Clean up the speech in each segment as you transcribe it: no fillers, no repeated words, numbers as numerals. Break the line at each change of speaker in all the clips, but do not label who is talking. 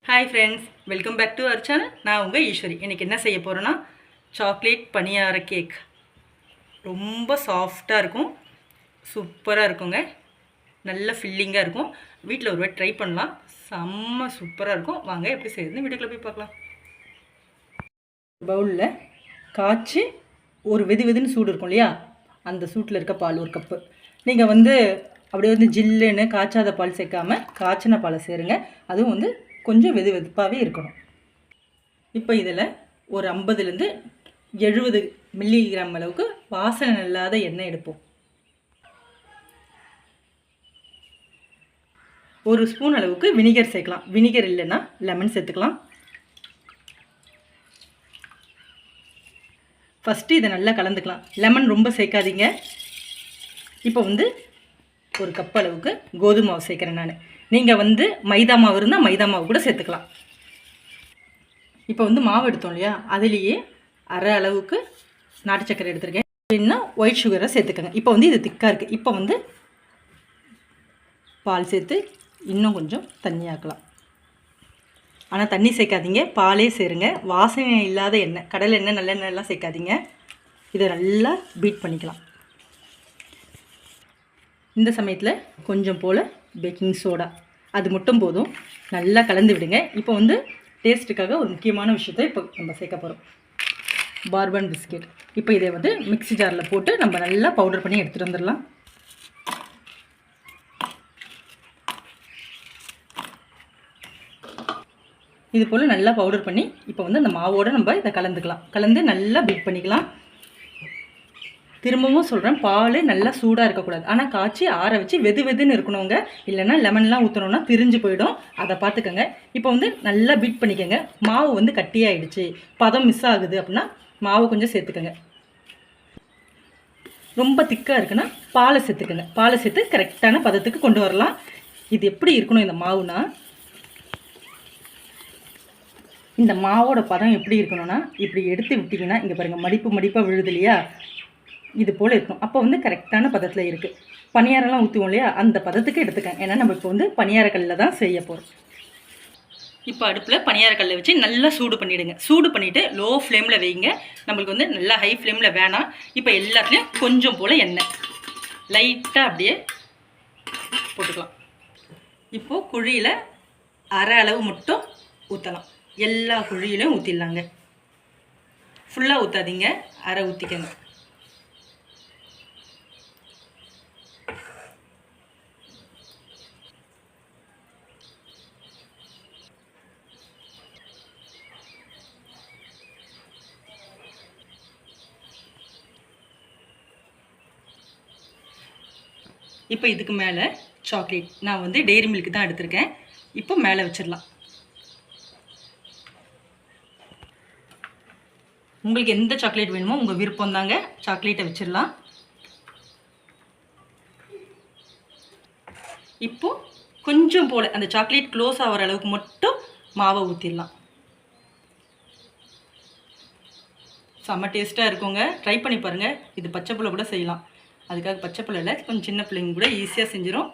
Hi friends, welcome back to our channel. நான் உங்கள் ஈஸ்வரி. இன்றைக்கி என்ன செய்ய போகிறேன்னா, சாக்லேட் பனியார கேக். ரொம்ப சாஃப்டாக இருக்கும், சூப்பராக இருக்குங்க, நல்ல ஃபில்லிங்காக இருக்கும். வீட்டில் ஒரு வாட்டி ட்ரை பண்ணலாம், செம்ம சூப்பராக இருக்கும். வாங்க எப்படி செய்யுதுன்னு வீட்டுக்குள்ளே போய் பார்க்கலாம். பவுலில் காய்ச்சி ஒரு வெதுன்னு சூடு இருக்கும் இல்லையா, அந்த சூட்டில் இருக்க பால் ஒரு கப்பு. நீங்கள் அப்படியே ஜில்லுன்னு காய்ச்சாத பால் சேர்க்காமல் காய்ச்சின பாலை சேருங்க. அதுவும் கொஞ்சம் வெதுப்பாகவே இருக்கணும். இப்போ இதில் ஒரு 50லேருந்து 70 மில்லிகிராம் அளவுக்கு வாசனை இல்லாத எண்ணெய் எடுப்போம். ஒரு ஸ்பூன் அளவுக்கு வினிகர் சேர்க்கலாம். வினிகர் இல்லைன்னா லெமன் சேர்த்துக்கலாம். ஃபஸ்ட்டு இதை நல்லா கலந்துக்கலாம். லெமன் ரொம்ப சேர்க்காதீங்க. இப்போ ஒரு கப் அளவுக்கு கோதுமை மாவு சேர்க்குறேன் நான். நீங்கள் மைதா மாவு இருந்தால் மைதா மாவு கூட சேர்த்துக்கலாம். இப்போ மாவு எடுத்தோம் இல்லையா, அதுலேயே அரை அளவுக்கு நாட்டு சக்கரை எடுத்துருக்கேன். இன்னும் ஒயிட் சுகரை சேர்த்துக்கங்க. இப்போ இது திக்காக இருக்குது. இப்போ பால் சேர்த்து இன்னும் கொஞ்சம் தண்ணியாக்கலாம். ஆனால் தண்ணி சேர்க்காதீங்க, பாலே சேருங்க. வாசனை இல்லாத எண்ணெய், கடலை எண்ணெய் நல்லெண்ணெய் எல்லாம் சேர்க்காதீங்க. இதை நல்லா பீட் பண்ணிக்கலாம். இந்த சமயத்தில் கொஞ்சம் போல் பேக்கிங் சோடா, அது மட்டும் போதும். நல்லா கலந்து விடுங்க. இப்போ டேஸ்ட்டுக்காக ஒரு முக்கியமான விஷயத்தை இப்போ நம்ம சேர்க்க போகிறோம், பார்பன் பிஸ்கெட். இப்போ இதை மிக்ஸி ஜாரில் போட்டு நம்ம நல்லா பவுடர் பண்ணி எடுத்துகிட்டு வந்துடலாம். இது போல் நல்லா பவுடர் பண்ணி இப்போ அந்த மாவோடு நம்ம இதை கலந்துக்கலாம். கலந்து நல்லா பீட் பண்ணிக்கலாம். திரும்பவும் சொல்கிறேன், பால் நல்லா சூடாக இருக்கக்கூடாது. ஆனால் காய்ச்சி ஆற வச்சு வெதுன்னு இருக்கணுங்க. இல்லைன்னா லெமன்லாம் ஊற்றணுன்னா திரிஞ்சு போயிடும். அதை பார்த்துக்கோங்க. இப்போ நல்லா பீட் பண்ணிக்கோங்க. மாவு கட்டியாயிடுச்சு, பதம் மிஸ் ஆகுது அப்படின்னா மாவு கொஞ்சம் சேர்த்துக்கோங்க. ரொம்ப திக்காக இருக்குன்னா பாலை சேர்த்துக்கோங்க. பாலை சேர்த்து கரெக்டான பதத்துக்கு கொண்டு வரலாம். இது எப்படி இருக்கணும் இந்த மாவுனா, இந்த மாவோட பதம் எப்படி இருக்கணும்னா, இப்படி எடுத்து விட்டிங்கன்னா இங்கே பாருங்கள், மடிப்பாக விழுது இல்லையா, இது போல் இருக்கும். அப்போ கரெக்டான பதத்தில் இருக்குது. பனியாரெல்லாம் ஊற்றுவோம் இல்லையா, அந்த பதத்துக்கு எடுத்துக்கேன். ஏன்னா நம்ம இப்போ பனியாரக்கல்லில் தான் செய்ய போகிறோம். இப்போ அடுப்பில் பனியாரக்கல்லை வச்சு நல்லா சூடு பண்ணிவிடுங்க. சூடு பண்ணிவிட்டு லோ ஃப்ளேமில் வைங்க. நம்மளுக்கு நல்லா ஹை ஃப்ளேமில் வேணாம். இப்போ எல்லாத்துலேயும் கொஞ்சம் போல் எண்ணெய் லைட்டாக அப்படியே போட்டுக்கலாம். இப்போது குழியில் அரை அளவு மட்டும் ஊற்றலாம். எல்லா குழியிலையும் ஊற்றிடலாங்க. ஃபுல்லாக ஊற்றாதீங்க, அரை ஊற்றிக்கங்க. இப்போ இதுக்கு மேலே சாக்லேட், நான் டெய்ரி மில்க் தான் எடுத்திருக்கேன். இப்போ மேலே வச்சிடலாம். உங்களுக்கு எந்த சாக்லேட் வேணுமோ உங்கள் விருப்பம் தாங்க, சாக்லேட்டை வச்சிடலாம். இப்போ கொஞ்சம் போல் அந்த சாக்லேட் க்ளோஸ் ஆகிற அளவுக்கு மட்டும் மாவை ஊற்றிடலாம். செம்ம டேஸ்ட்டாக இருக்குங்க, ட்ரை பண்ணி பாருங்கள். இது பச்சை புல்லை கூட செய்யலாம். அதுக்காக பச்சை பிள்ளையில் கொஞ்சம் சின்ன பிள்ளைங்க கூட ஈஸியாக செஞ்சிடும்.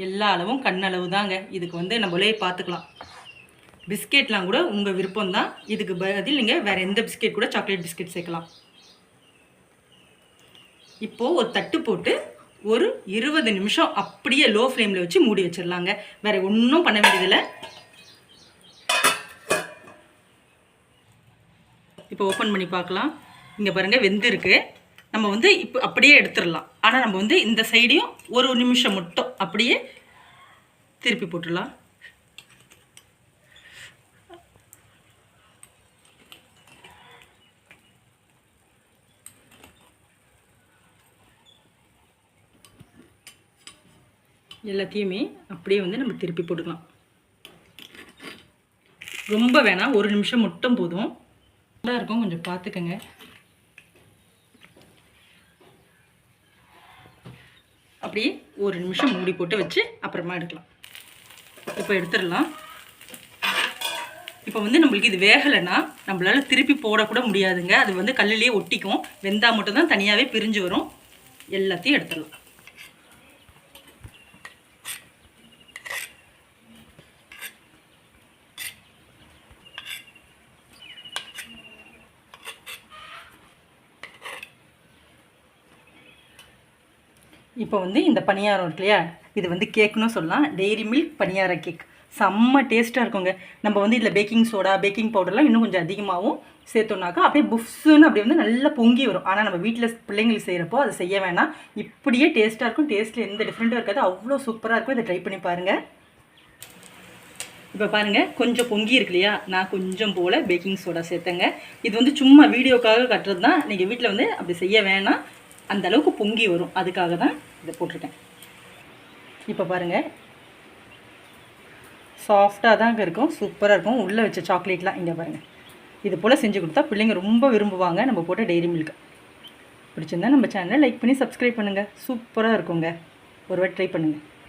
எல்லா அளவும் கண்ணளவு தாங்க. இதுக்கு நம்மளே பார்த்துக்கலாம். பிஸ்கெட்லாம் கூட உங்கள் விருப்பம் தான். இதுக்கு பதில் நீங்கள் வேறு எந்த பிஸ்கெட் கூட சாக்லேட் பிஸ்கெட் சேர்க்கலாம். இப்போது ஒரு தட்டு போட்டு ஒரு 20 நிமிஷம் அப்படியே லோ ஃப்ளேமில் வச்சு மூடி வச்சிடலாங்க. வேறு ஒன்றும் பண்ண வேண்டியதில்லை. இப்போ ஓப்பன் பண்ணி பார்க்கலாம். இங்கே பாருங்கள், வெந்திருக்கு. நம்ம இப்போ அப்படியே எடுத்துடலாம். ஆனால் நம்ம இந்த சைடையும் ஒரு நிமிஷம் மட்டும் அப்படியே திருப்பி போட்டுடலாம். எல்லாத்தையுமே அப்படியே நம்ம திருப்பி போட்டுக்கலாம். ரொம்ப வேணாம், ஒரு நிமிஷம் மட்டும் போதும். நல்லா இருக்கும், கொஞ்சம் பார்த்துக்கங்க. அப்படியே ஒரு நிமிஷம் மூடி போட்டு வச்சு அப்புறமா எடுக்கலாம். இப்போ எடுத்துடலாம். இப்போ நம்மளுக்கு இது வேகலைன்னா நம்மளால் திருப்பி போடக்கூட முடியாதுங்க. அது கல்லுலேயே ஒட்டிக்கும். வெந்தால் மட்டும்தான் தனியாகவே பிரிஞ்சு வரும். எல்லாத்தையும் எடுத்துடலாம். இப்போ வந்து இந்த பணியாரம் இருக்கு இல்லையா, இது வந்து கேக்குன்னு சொல்லலாம். டெய்ரி மில்க் பணியார கேக் செம்ம டேஸ்ட்டாக இருக்குங்க. நம்ம வந்து இதில் பேக்கிங் சோடா, பேக்கிங் பவுடர்லாம் இன்னும் கொஞ்சம் அதிகமாகவும் சேர்த்தோம்னாக்கா அப்படியே புஃப்ஸுன்னு அப்படி வந்து நல்லா பொங்கி வரும். ஆனால் நம்ம வீட்டில் பிள்ளைங்களுக்கு செய்கிறப்போ அதை செய்ய வேணாம். இப்படியே டேஸ்ட்டாக இருக்கும். டேஸ்ட்டில் எந்த டிஃப்ரெண்ட்டும் இருக்காது. அவ்வளோ சூப்பராக இருக்கும். இதை ட்ரை பண்ணி பாருங்கள். இப்போ பாருங்கள், கொஞ்சம் பொங்கி இருக்கு இல்லையா, நான் கொஞ்சம் போல் பேக்கிங் சோடா சேர்த்தேங்க. இது வந்து சும்மா வீடியோக்காக கட்டுறது தான். நீங்கள் வீட்டில் வந்து அப்படி செய்ய வேணாம். அந்த அளவுக்கு பொங்கி வரும். அதுக்காக தான் இதை போட்டிருக்கேன். இப்போ பாருங்கள், சாஃப்டாக தாங்க இருக்கும். சூப்பராக இருக்கும். உள்ளே வச்ச சாக்லேட்லாம் இங்கே பாருங்கள். இது போல் செஞ்சு கொடுத்தா பிள்ளைங்க ரொம்ப விரும்புவாங்க. நம்ம போட்ட டெய்ரி மில்க் பிடிச்சிருந்தா நம்ம சேனலை லைக் பண்ணி சப்ஸ்கிரைப் பண்ணுங்கள். சூப்பராக இருக்குங்க. ஒரு வாட்டி ட்ரை பண்ணுங்கள்.